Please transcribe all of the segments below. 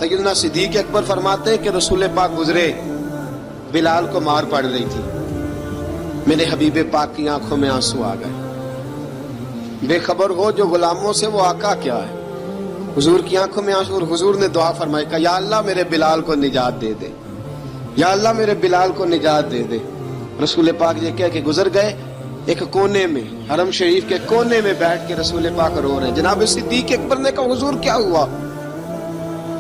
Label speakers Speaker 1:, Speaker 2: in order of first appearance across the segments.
Speaker 1: سیدنا صدیق اکبر فرماتے ہیں کہ رسول پاک گزرے، بلال کو مار پڑ رہی تھی، میرے حبیب پاک کی آنکھوں میں آنسو آ گئے۔ بے خبر ہو جو غلاموں سے وہ آقا کیا ہے، حضور کی آنکھوں میں آنسو، اور حضور نے دعا فرمائی کہ یا اللہ میرے بلال کو نجات دے دے، یا اللہ میرے بلال کو نجات دے دے۔ رسول پاک یہ کہہ کے گزر گئے، ایک کونے میں، حرم شریف کے کونے میں بیٹھ کے رسول پاک رو رہے ہیں۔ جناب صدیق اکبر نے کہا حضور کیا ہوا؟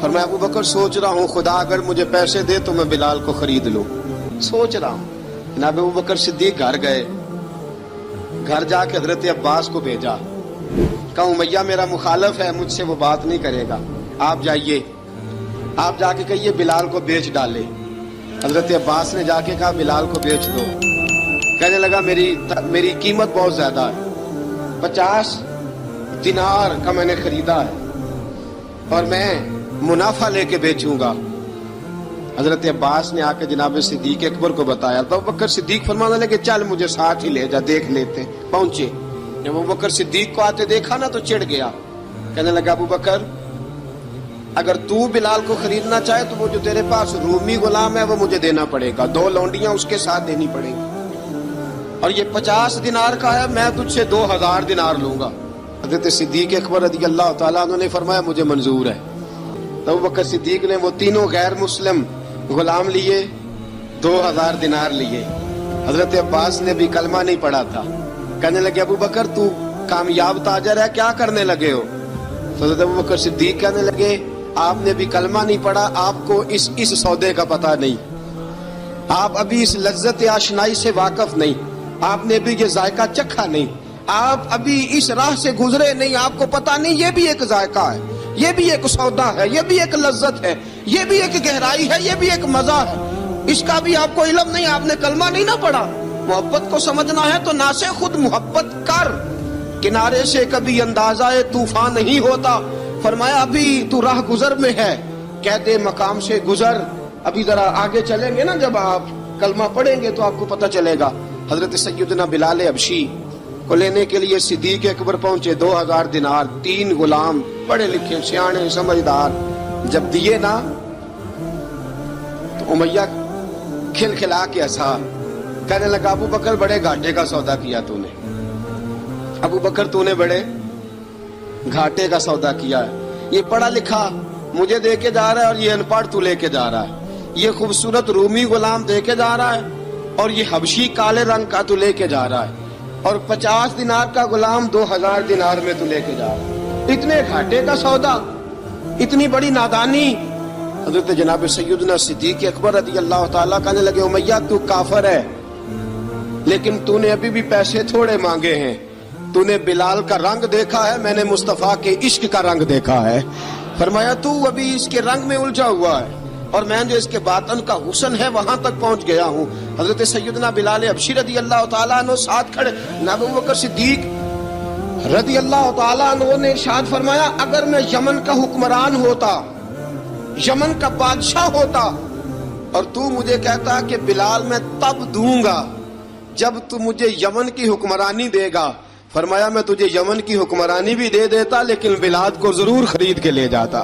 Speaker 1: فرمایا ابو بکر سوچ رہا ہوں خدا اگر مجھے پیسے دے تو میں بلال کو خرید لوں، سوچ رہا ہوں۔ جناب ابو بکر صدیق گھر گئے، گھر جا کے حضرت عباس کو بھیجا، کہا امیہ میرا مخالف ہے، مجھ سے وہ بات نہیں کرے گا، آپ جائیے، آپ جا کے کہیے بلال کو بیچ ڈالے۔ حضرت عباس نے جا کے کہا بلال کو بیچ دو۔ کہنے لگا میری قیمت بہت زیادہ ہے، 50 دینار کا میں نے خریدا ہے اور میں منافع لے کے بیچوں گا۔ حضرت عباس نے آ کے جناب صدیق اکبر کو بتایا تو ابو بکر صدیق فرمانے لگے چل مجھے ساتھ ہی لے جا، دیکھ لیتے۔ پہنچے، جب ابو بکر صدیق کو آتے دیکھا نا تو چڑ گیا، کہنے لگا ابو بکر اگر تو بلال کو خریدنا چاہے تو وہ جو تیرے پاس رومی غلام ہے وہ مجھے دینا پڑے گا، 2 لونڈیاں اس کے ساتھ دینی پڑیں گی، اور یہ 50 دینار کا ہے، میں تجھ سے 2000 دینار لوں گا۔ حضرت صدیق اکبر رضی اللہ تعالیٰ عنہ نے فرمایا مجھے منظور ہے۔ تو ابو بکر صدیق نے وہ تینوں غیر مسلم غلام لیے، 2000 دینار لیے۔ حضرت عباس نے بھی کلمہ نہیں پڑھا تھا، کہنے لگے ابو بکر تو کامیاب تاجر ہے، کیا کرنے لگے ہو؟ تو حضرت ابو بکر صدیق کہنے لگے آپ نے بھی کلمہ نہیں پڑھا، آپ کو اس سودے کا پتہ نہیں، آپ ابھی اس لذت آشنائی سے واقف نہیں، آپ نے بھی یہ ذائقہ چکھا نہیں، آپ ابھی اس راہ سے گزرے نہیں، آپ کو پتہ نہیں یہ بھی ایک ذائقہ ہے، یہ بھی ایک سودا ہے، یہ بھی ایک لذت ہے، یہ بھی ایک گہرائی ہے، یہ بھی ایک مزہ ہے، اس کا بھی آپ کو علم نہیں، آپ نے کلمہ نہیں نہ پڑھا۔ محبت کو سمجھنا ہے تو نہ سے خود محبت کر، کنارے سے کبھی اندازہ طوفان نہیں ہوتا۔ فرمایا ابھی تو راہ گزر میں ہے، کہہ دے مقام سے گزر، ابھی ذرا آگے چلیں گے نا، جب آپ کلمہ پڑھیں گے تو آپ کو پتہ چلے گا۔ حضرت سیدنا بلال حبشی کو لینے کے لیے صدیق اکبر پہنچے، 2000 دینار، 3 غلام پڑھے لکھے سیانے سمجھدار، جب دیے نا تو امیہ کھل کھلا کے ہنسا، کہنے لگا ابو بکر بڑے گھاٹے کا سودا کیا تو نے، ابو بکر تو نے بڑے گھاٹے کا سودا کیا ہے، یہ پڑھا لکھا مجھے دے کے جا رہا ہے اور یہ ان پڑھ تو لے کے جا رہا ہے، یہ خوبصورت رومی غلام دے کے جا رہا ہے اور یہ حبشی کالے رنگ کا تو لے کے جا رہا ہے، اور 50 دینار کا غلام 2000 دینار میں تو لے کے جا رہا ہے، اتنے گھاٹے کا سودا، اتنی بڑی نادانی۔ حضرت جناب سیدنا صدیق اکبر رضی اللہ تعالیٰ کہنے لگے امیہ تو کافر ہے لیکن تو نے ابھی بھی پیسے تھوڑے مانگے ہیں، تو نے بلال کا رنگ دیکھا ہے، میں نے مصطفیٰ کے عشق کا رنگ دیکھا ہے۔ فرمایا تو ابھی اس کے رنگ میں الجھا ہوا ہے اور میں جو اس کے باطن کا حسن ہے وہاں تک پہنچ گیا ہوں۔ حضرت سیدنا بلال حبشی رضی اللہ تعالیٰ عنہ ساتھ کھڑے، ابو بکر صدیق رضی اللہ تعالیٰ عنہ نے ارشاد فرمایا اگر میں یمن کا حکمران ہوتا، یمن کا بادشاہ ہوتا، اور تو مجھے کہتا کہ بلال میں تب دوں گا جب تو مجھے یمن کی حکمرانی دے گا، فرمایا میں تجھے یمن کی حکمرانی بھی دے دیتا لیکن بلال کو ضرور خرید کے لے جاتا۔